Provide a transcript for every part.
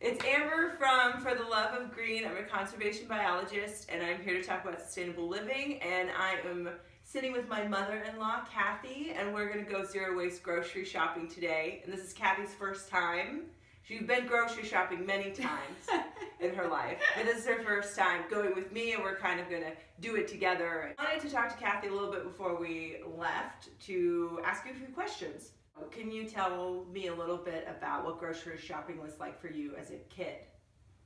It's Amber from For the Love of Green. I'm a conservation biologist, and I'm here to talk about sustainable living. And I am sitting with my mother-in-law, Cathy, and we're going to go zero waste grocery shopping today. And this is Cathy's first time. She's been grocery shopping many times in her life, but this is her first time going with me, and we're kind of going to do it together. I wanted to talk to Cathy a little bit before we left to ask you a few questions. Can you tell me a little bit about what grocery shopping was like for you as a kid?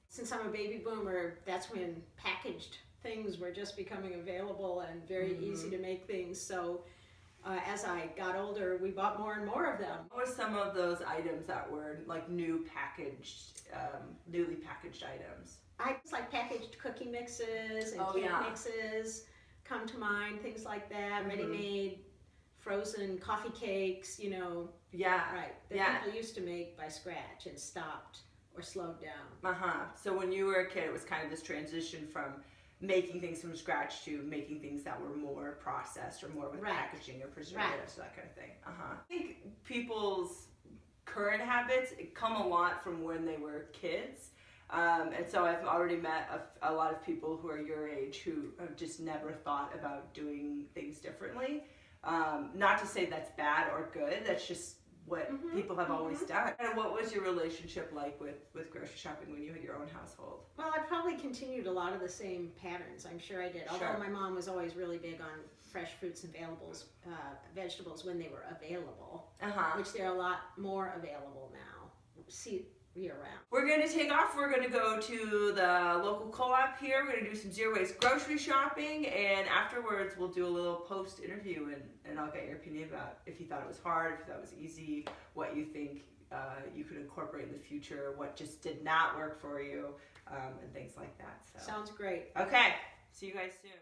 Since I'm a baby boomer, that's when packaged things were just becoming available and very easy to make things. So as I got older, we bought more and more of them. What were some of those items that were like newly packaged items? I just like packaged cookie mixes and cake mixes come to mind, things like that, ready-made frozen coffee cakes, you know. Yeah. Right. That people used to make by scratch and stopped or slowed down. So when you were a kid, it was kind of this transition from making things from scratch to making things that were more processed or more with packaging or preservatives, that kind of thing. I think people's current habits come a lot from when they were kids. And so I've already met a lot of people who are your age who have just never thought about doing things differently. Not to say that's bad or good, that's just what people have always done. And what was your relationship like with grocery shopping when you had your own household? Well, I probably continued a lot of the same patterns. I'm sure I did. Although my mom was always really big on fresh fruits and vegetables when they were available, which they're a lot more available now. Year-round. We're going to take off. We're going to go to the local co-op here. We're going to do some zero waste grocery shopping, and afterwards we'll do a little post interview and I'll get your opinion about if you thought it was hard, if you thought it was easy, what you think you could incorporate in the future, what just did not work for you, and things like that. So. Sounds great. Okay. See you guys soon.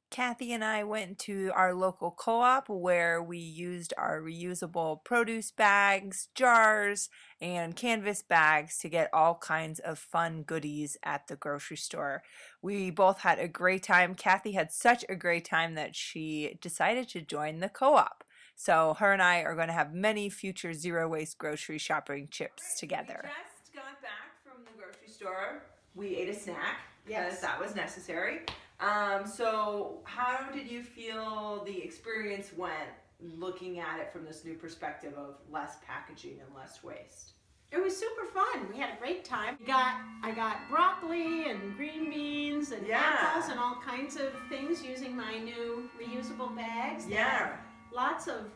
Cathy and I went to our local co-op where we used our reusable produce bags, jars, and canvas bags to get all kinds of fun goodies at the grocery store. We both had a great time. Cathy had such a great time that she decided to join the co-op. So her and I are going to have many future zero waste grocery shopping trips together. We just got back from the grocery store. We ate a snack because that was necessary. So how did you feel the experience went looking at it from this new perspective of less packaging and less waste? It was super fun. We had a great time. I got broccoli and green beans and apples and all kinds of things using my new reusable bags. Lots of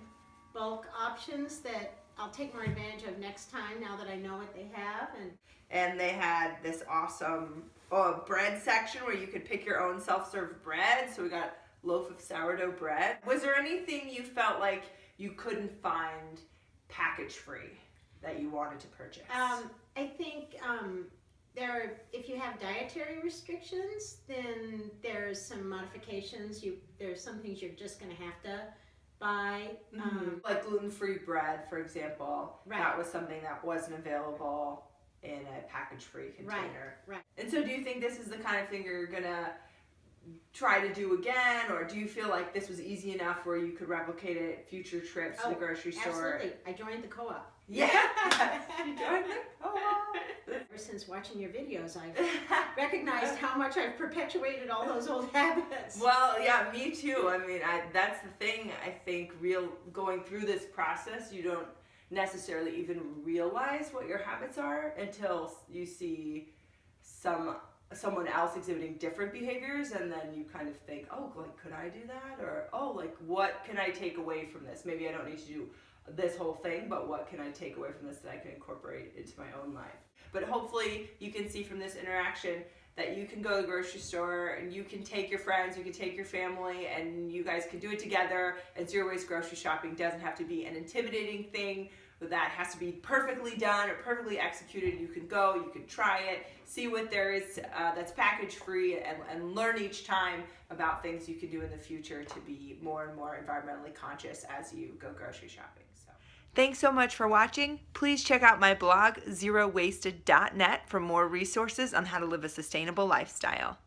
bulk options that I'll take more advantage of next time now that I know what they have. And they had this awesome bread section where you could pick your own self-serve bread. So we got loaf of sourdough bread. Was there anything you felt like you couldn't find package-free that you wanted to purchase? I think if you have dietary restrictions, then there's some modifications. There's some things you're just going to have to buy. Like gluten-free bread, for example. That was something that wasn't available in a package-free container. Right. And so do you think this is the kind of thing you're gonna try to do again, or do you feel like this was easy enough where you could replicate it at future trips to the grocery store? Absolutely. I joined the co-op. Yeah. You joined the co-op. Ever since watching your videos, I've recognized how much I've perpetuated all those old habits. Well, yeah, me too. I mean, that's the thing. I think going through this process, you don't necessarily even realize what your habits are until you see someone else exhibiting different behaviors, and then you kind of think, oh, like, could I do that? Or, oh, like, what can I take away from this? Maybe I don't need to do this whole thing, but what can I take away from this that I can incorporate into my own life? But hopefully you can see from this interaction that you can go to the grocery store and you can take your friends, you can take your family, and you guys can do it together. And zero waste grocery shopping doesn't have to be an intimidating thing that has to be perfectly done or perfectly executed. You can go, you can try it, see what there is that's package free, and learn each time about things you can do in the future to be more and more environmentally conscious as you go grocery shopping. Thanks so much for watching. Please check out my blog, zerowasted.net, for more resources on how to live a sustainable lifestyle.